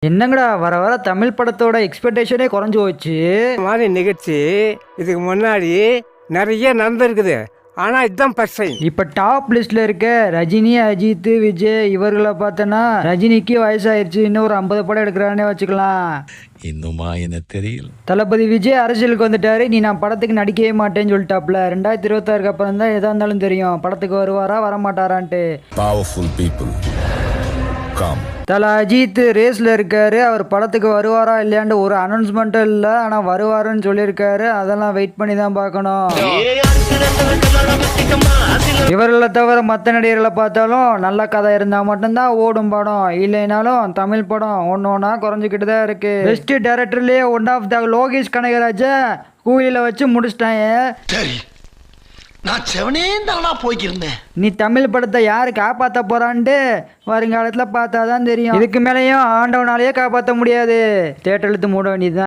என்னங்கடா வர வர தமிழ் படத்தோட எக்ஸ்பெக்டேஷனே குறைஞ்சு போச்சு. மாதிரி நிகழ்ச்சி இதுக்கு முன்னாடி நிறைய நடந்திருக்குது. ஆனால் இதுதான் ஃபர்ஸ்ட் டைம். இப்போ டாப் லிஸ்ட்ல இருக்க ரஜினி, அஜித், விஜய் இவர்களை பார்த்தோன்னா ரஜினிக்கு வயசாயிருச்சு, இன்னும் ஒரு 50 படம் எடுக்கிறானே வச்சுக்கலாம். இன்னுமா என்ன தெரியல. தளபதி விஜய் அரசியலுக்கு வந்துட்டாரு. நீ நான் படத்துக்கு நடிக்கவே மாட்டேன்னு சொல்லிட்டாப்ல. 2026 அப்புறம் தான் எதா இருந்தாலும் தெரியும் படத்துக்கு வருவாரா வரமாட்டாரான்ட்டு. Powerful people come. Thala Ajith ரேஸில் இருக்காரு. அவர் படத்துக்கு வருவாரா இல்லையாண்டு ஒரு அனௌன்ஸ்மெண்ட்டும் இல்லை. ஆனால் வருவாருன்னு சொல்லியிருக்காரு. அதெல்லாம் வெயிட் பண்ணி தான் பார்க்கணும். இவர்களை தவிர மற்ற நடிகர்களை பார்த்தாலும் நல்ல கதை இருந்தால் மட்டும்தான் ஓடும் படம், இல்லைனாலும் தமிழ் படம் ஒன்று ஒன்றா குறைஞ்சிக்கிட்டு தான் இருக்கு. பெஸ்ட் டைரக்டர்லேயே ஒன் ஆஃப் த லோகேஷ் கனகராஜை கூலியில் வச்சு முடிச்சிட்டாங்க. சரி, நான் செவனே தானா போய்க்கிருந்தேன். நீ தமிழ் படத்தை யாரு காப்பாற்ற போறான்ட்டு வருங்காலத்தில் பார்த்தா தான் தெரியும். இதுக்கு மேலேயும் ஆண்டவனாலேயே காப்பாற்ற முடியாது. தேட்டர் இழுத்து மூட வேண்டியதுதான்.